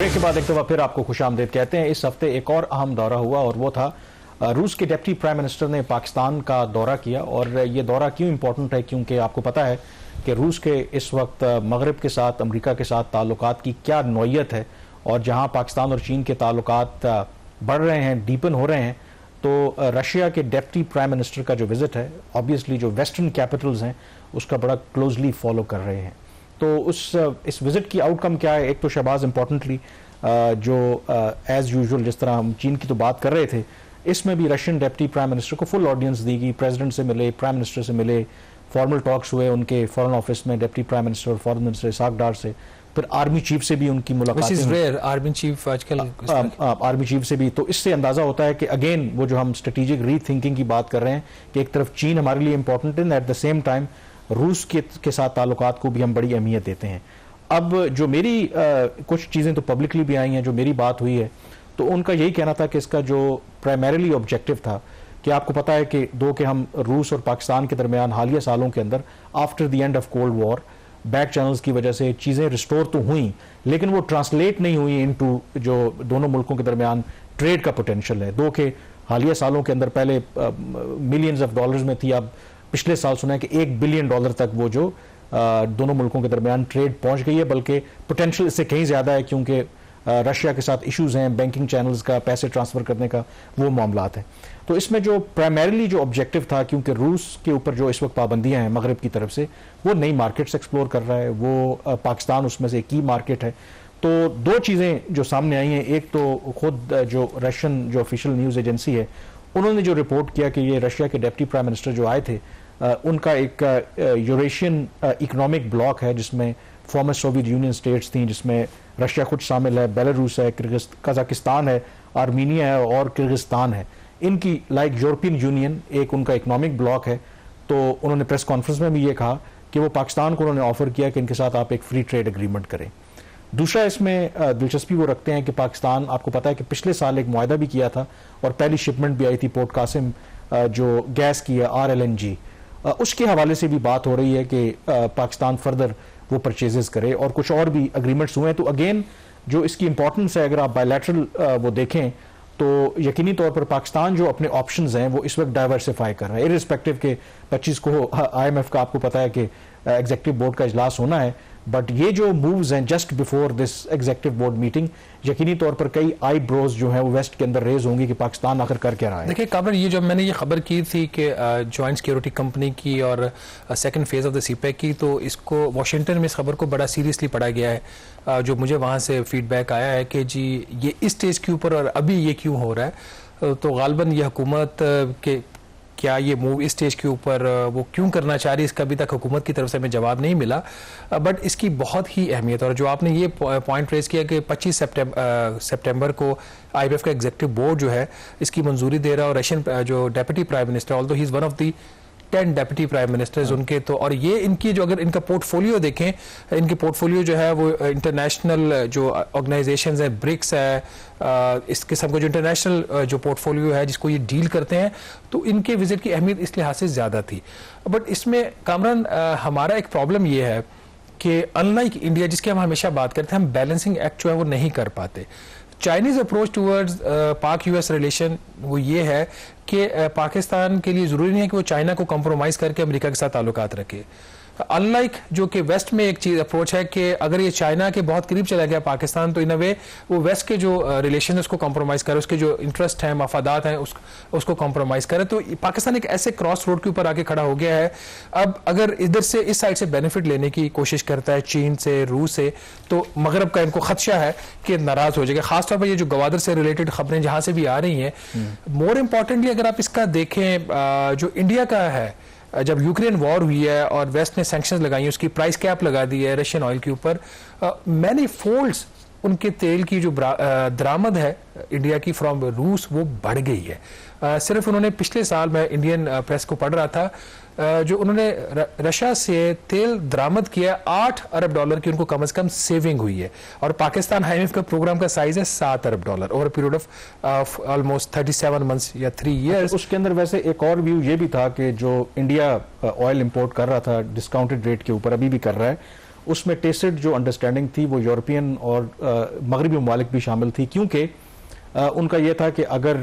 Break के बाद एक दफा फिर आपको खुशामदीद कहते हैं। इस हफ्ते एक और अहम दौरा हुआ और वो था रूस के डिप्टी प्राइम मिनिस्टर ने पाकिस्तान का दौरा किया। और ये दौरा क्यों इंपॉर्टेंट है, क्योंकि आपको पता है कि रूस के इस वक्त मगरब के साथ, अमेरिका के साथ ताल्लुकात की क्या नौयत है। और जहां पाकिस्तान और चीन के ताल्लुकात बढ़ रहे हैं, डीपन हो रहे हैं, तो रशिया के डिप्टी प्राइम मिनिस्टर का जो विजिट है, ऑब्वियसली जो वेस्टर्न कैपिटल्स हैं उसका बड़ा क्लोजली फॉलो कर रहे हैं। तो इस विजिट की आउटकम क्या है? एक तो शहबाज इंपॉर्टेंटली जो एज यूजुअल जिस तरह हम चीन की तो बात कर रहे थे, इसमें भी रशियन डिप्टी प्राइम मिनिस्टर को फुल ऑडियंस दी गई। प्रेसिडेंट से मिले, प्राइम मिनिस्टर से मिले, फॉर्मल टॉक्स हुए उनके फॉरेन ऑफिस में डिप्टी प्राइम मिनिस्टर और फॉरेन मिनिस्टर इसाक डार से। फिर आर्मी चीफ से भी उनकी मुलाकात, आर्मी चीफ आजकल आर्मी चीफ से भी। तो इससे अंदाजा होता है कि अगेन वो जो हम स्ट्रेटेजिक री थिंकिंग की बात कर रहे हैं कि एक तरफ चीन हमारे लिए इंपॉर्टेंट है, एट द सेम टाइम रूस के साथ ताल्लुकात को भी हम बड़ी अहमियत देते हैं। अब जो मेरी कुछ चीज़ें तो पब्लिकली भी आई हैं, जो मेरी बात हुई है, तो उनका यही कहना था कि इसका जो प्राइमरीली ऑब्जेक्टिव था कि आपको पता है कि हम रूस और पाकिस्तान के दरमियान हालिया सालों के अंदर after the end of cold war back channels की वजह से चीज़ें रिस्टोर तो हुई, लेकिन वो ट्रांसलेट नहीं हुई इनटू जो दोनों मुल्कों के दरमियान ट्रेड का पोटेंशियल है। दो के हालिया सालों के अंदर पहले मिलियंस ऑफ डॉलर्स में थी, अब पिछले साल सुना है कि $1 बिलियन तक वो जो दोनों मुल्कों के दरमियान ट्रेड पहुंच गई है। बल्कि पोटेंशियल इससे कहीं ज़्यादा है, क्योंकि रशिया के साथ इश्यूज हैं, बैंकिंग चैनल्स का, पैसे ट्रांसफ़र करने का, वो मामलात हैं। तो इसमें जो प्राइमरीली जो ऑब्जेक्टिव था, क्योंकि रूस के ऊपर जो इस वक्त पाबंदियां हैं मगरब की तरफ से, वो नई मार्केट्स एक्सप्लोर कर रहा है, वो पाकिस्तान उसमें से की मार्केट है। तो दो चीज़ें जो सामने आई हैं, एक तो खुद जो रशियन जो ऑफिशियल न्यूज़ एजेंसी है, उन्होंने जो रिपोर्ट किया कि ये रशिया के डिप्टी प्राइम मिनिस्टर जो आए थे, उनका एक यूरेशियन इकोनॉमिक ब्लॉक है जिसमें फॉर्मर सोवियत यूनियन स्टेट्स थी, जिसमें रशिया खुद शामिल है, बेलारूस है, कजाकिस्तान है, आर्मीनिया है और किर्गिस्तान है। इनकी लाइक यूरोपियन यूनियन एक उनका इकोनॉमिक ब्लॉक है। तो उन्होंने प्रेस कॉन्फ्रेंस में भी ये कहा कि वो पाकिस्तान को उन्होंने ऑफर किया कि इनके साथ आप एक फ्री ट्रेड एग्रीमेंट करें। दूसरा इसमें दिलचस्पी वो रखते हैं कि पाकिस्तान, आपको पता है कि पिछले साल एक मुआहदा भी किया था और पहली शिपमेंट भी आई थी पोर्ट कासिम जो गैस की है, RLNG, उसके हवाले से भी बात हो रही है कि पाकिस्तान फर्दर वो परचेजेस करे और कुछ और भी अग्रीमेंट्स हुए हैं। तो अगेन जो इसकी इंपॉर्टेंस है, अगर आप बायलैटरल वो देखें तो यकीनी तौर पर पाकिस्तान जो अपने ऑप्शंस हैं वो इस वक्त डाइवर्सिफाई कर रहा है, इरिस्पेक्टिव के 25 को IMF का आपको पता है कि एग्जीक्यूटिव बोर्ड का इजलास होना है। बट ये जो मूव्स हैं just before this executive board meeting, यकीनी तौर पर कई आई ब्रोज जो है वो वेस्ट के अंदर रेज होंगी कि पाकिस्तान आखिर कर क्या रहा है। देखिए कामरान, ये जो मैंने ये खबर की थी कि जॉइंट सिक्योरिटी कंपनी की और second phase of the CPEC की, तो इसको वाशिंगटन में इस खबर को बड़ा सीरियसली पढ़ा गया है। जो मुझे वहाँ से फीडबैक आया है कि जी ये इस स्टेज के ऊपर और अभी ये क्यों हो रहा है, तो गालबन ये हुकूमत के क्या ये मूव इस स्टेज के ऊपर वो क्यों करना चाह रही है, इसका अभी तक हुकूमत की तरफ से हमें जवाब नहीं मिला। बट इसकी बहुत ही अहमियत, और जो आपने ये पॉइंट रेज किया कि 25 सितंबर को IMF का एग्जीक्यूटिव बोर्ड जो है इसकी मंजूरी दे रहा है, और रशियन जो deputy prime minister, although he is one of the 10 deputy prime ministers उनके, तो और ये इनकी जो अगर इनका पोर्टफोलियो देखें, इनके पोर्टफोलियो जो है वो इंटरनेशनल जो ऑर्गेनाइजेशंस है, ब्रिक्स है, इस किस्म का जो इंटरनेशनल जो पोर्टफोलियो है जिसको ये डील करते हैं, तो इनके विजिट की अहमियत इस लिहाज से ज़्यादा थी। बट इसमें कामरान हमारा एक प्रॉब्लम ये है कि अनलाइक इंडिया जिसकी हम हमेशा बात करते हैं, हम बैलेंसिंग एक्ट जो है वो नहीं कर पाते। चाइनीज अप्रोच टूवर्ड्स पाक US रिलेशन वो ये है कि पाकिस्तान के लिए ज़रूरी नहीं है कि वो चाइना को कॉम्प्रोमाइज़ करके अमेरिका के साथ ताल्लुकात रखे। अनलाइक जो कि वेस्ट में एक चीज़ अप्रोच है कि अगर ये चाइना के बहुत करीब चला गया पाकिस्तान, तो इन अ वे वो वेस्ट के जो रिलेशन है उसको कॉम्प्रोमाइज़ करे, उसके जो इंटरेस्ट हैं, मफादात हैं, उसको कॉम्प्रोमाइज़ करे। तो पाकिस्तान एक ऐसे क्रॉस रोड के ऊपर आके खड़ा हो गया है। अब अगर इधर से इस साइड से बेनिफिट लेने की कोशिश करता है चीन से, रूस से, तो मगरब का इनको खदशा है कि नाराज़ हो जाएगा। खासतौर पर ये जो गवादर से रिलेटेड खबरें जहाँ से भी आ रही हैं, मोर इम्पॉर्टेंटली अगर आप इसका देखें, जो इंडिया का है, जब यूक्रेन वॉर हुई है और वेस्ट ने सैंक्शंस लगाई हैं, उसकी प्राइस कैप लगा दी है रशियन ऑयल के ऊपर, मैनी फोल्ड्स उनके तेल की जो दरामद है इंडिया की फ्रॉम रूस वो बढ़ गई है। सिर्फ उन्होंने पिछले साल, मैं इंडियन प्रेस को पढ़ रहा था, जो उन्होंने रशिया से तेल दरामद किया, $8 अरब की उनको कम से कम सेविंग हुई है। और पाकिस्तान IMF का प्रोग्राम का साइज है $7 अरब over period of almost 37 months या 3 ईयर्स। उसके अंदर वैसे एक और व्यू ये भी था कि जो इंडिया ऑयल इंपोर्ट कर रहा था डिस्काउंटेड रेट के ऊपर, अभी भी कर रहा है, उसमें टेसिड जो अंडरस्टैंडिंग थी वो यूरोपियन और मगरबी ममालिक भी शामिल थी, क्योंकि उनका ये था कि अगर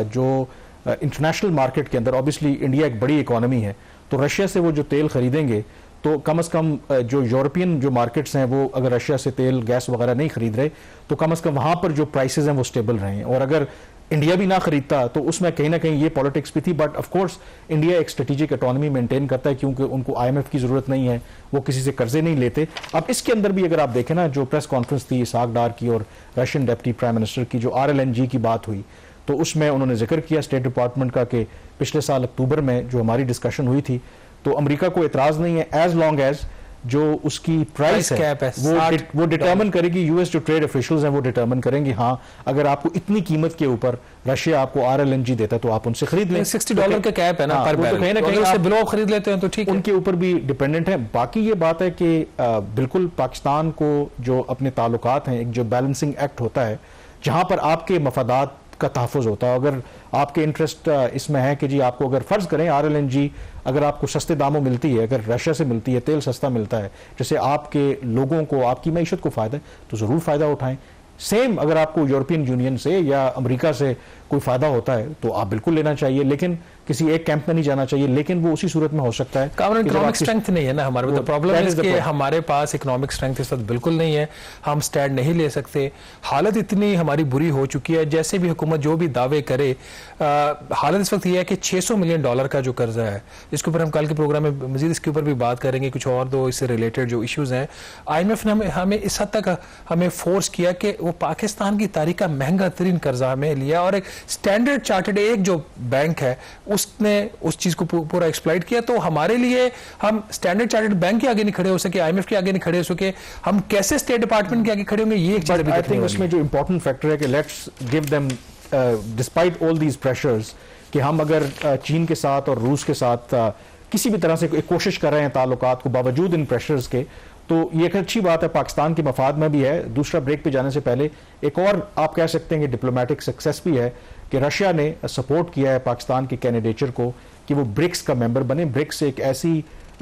जो इंटरनेशनल मार्केट के अंदर, ऑब्वियसली इंडिया एक बड़ी इकोनॉमी है, तो रशिया से वो जो तेल खरीदेंगे तो कम से कम जो यूरोपियन जो मार्केट्स हैं वो अगर रशिया से तेल गैस वगैरह नहीं खरीद रहे तो कम से कम वहाँ पर जो प्राइसेस हैं वो स्टेबल रहें। और अगर इंडिया भी ना खरीदता तो उसमें कहीं ना कहीं ये पॉलिटिक्स भी थी। बट ऑफ कोर्स इंडिया एक स्ट्रेटेजिक इकोनॉमी मेंटेन करता है, क्योंकि उनको IMF की जरूरत नहीं है, वो किसी से कर्जे नहीं लेते। अब इसके अंदर भी अगर आप देखें ना, जो प्रेस कॉन्फ्रेंस थी इसहाक डार की और रशियन डिप्टी प्राइम मिनिस्टर की, जो RLNG की बात हुई, तो उसमें उन्होंने जिक्र किया स्टेट डिपार्टमेंट का कि पिछले साल अक्टूबर में जो हमारी डिस्कशन हुई थी तो अमेरिका को एतराज नहीं है एज लॉन्ग एज जो उसकी प्राइस है वो डिटर्मिन करेगी, यूएस जो ट्रेड ऑफिशियल्स हैं वो डिटर्मिन करेंगे। हाँ, अगर आपको इतनी कीमत के ऊपर रशिया आपको RLNG देता है तो आप उनसे खरीद लें। $60 का कैप है ना पर बैरल, कहीं ना कहीं उससे बिलो खरीद लेते हैं तो ठीक है, उनके ऊपर भी डिपेंडेंट है। बाकी ये बात है कि बिल्कुल पाकिस्तान को जो अपने ताल्लुकात हैं, एक जो बैलेंसिंग एक्ट होता है जहां पर आपके मफादात का तहफ़्फ़ुज़ होता है। अगर आपके इंटरेस्ट इसमें है कि जी आपको अगर फ़र्ज़ करें RLNG अगर आपको सस्ते दामों मिलती है, अगर रशिया से मिलती है, तेल सस्ता मिलता है, जैसे आपके लोगों को, आपकी मईशत को फ़ायदा है तो ज़रूर फ़ायदा उठाएं। सेम अगर आपको यूरोपियन यूनियन से या अमेरिका से कोई फ़ायदा होता है तो आप बिल्कुल लेना चाहिए, लेकिन किसी एक कैंप में नहीं जाना चाहिए। लेकिन वो उसी सूरत में हो सकता है कामन इकोनॉमिक स्ट्रेंथ नहीं है ना हमारे पास। प्रॉब्लम है कि हमारे पास इकोनॉमिक स्ट्रेंथ इस वक्त बिल्कुल नहीं है, हम स्टैंड नहीं ले सकते। हालत इतनी हमारी बुरी हो चुकी है, जैसे भी हुकूमत जो भी दावे करे, हालत इस वक्त यह है कि $600 मिलियन का जो कर्जा है, इसके ऊपर हम कल के प्रोग्राम में मजीद इसके ऊपर भी बात करेंगे। कुछ और दो इससे रिलेटेड जो इश्यूज हैं, IMF ने हमें इस हद तक हमें फोर्स किया कि वो पाकिस्तान की तारीख का महंगा तरीन कर्जा हमें लिया, और एक स्टैंडर्ड चार्टर्ड एक जो बैंक है उसने उस चीज को पूरा एक्सप्लॉइट किया। तो हमारे लिए हम स्टैंडर्ड चार्टर्ड बैंक के आगे नहीं खड़े हो सके, IMF के आगे नहीं खड़े हो सके, हम कैसे स्टेट डिपार्टमेंट के आगे खड़े होंगे, ये एक चीज आई थिंक उसमें जो इंपॉर्टेंट फैक्टर है कि let's give them despite all these pressures, कि हम अगर चीन के साथ और रूस के साथ किसी भी तरह से एक कोशिश कर रहे हैं ताल्लुकात को बावजूद इन प्रेशर्स के, तो ये एक अच्छी बात है, पाकिस्तान के मफाद में भी है। दूसरा, ब्रेक पे जाने से पहले एक और आप कह सकते हैं कि डिप्लोमेटिक सक्सेस भी है कि रशिया ने सपोर्ट किया है पाकिस्तान के कैंडिडेचर को कि वो ब्रिक्स का मेंबर बने। ब्रिक्स एक ऐसी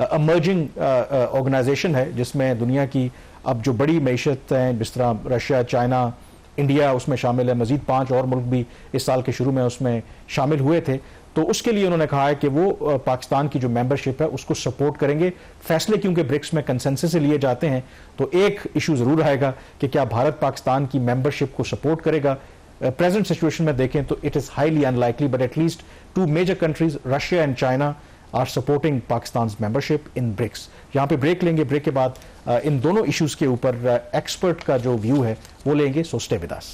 इमर्जिंग ऑर्गेनाइजेशन है जिसमें दुनिया की अब जो बड़ी मईशत हैं, जिस तरह रशिया, चाइना, इंडिया उसमें शामिल है, मजीद 5 और मुल्क भी इस साल के शुरू में उसमें शामिल हुए थे। तो उसके लिए उन्होंने कहा है कि वो पाकिस्तान की जो मेंबरशिप है उसको सपोर्ट करेंगे। फैसले क्योंकि ब्रिक्स में कंसेंसस से लिए जाते हैं, तो एक इशू जरूर आएगा कि क्या भारत पाकिस्तान की मेंबरशिप को सपोर्ट करेगा। प्रेजेंट सिचुएशन में देखें तो it is highly unlikely, but at least 2 major countries Russia and China are supporting Pakistan membership in BRICS. यहाँ पे ब्रेक लेंगे, ब्रेक के बाद इन दोनों इश्यूज के ऊपर एक्सपर्ट का जो व्यू है वो लेंगे। So stay with us.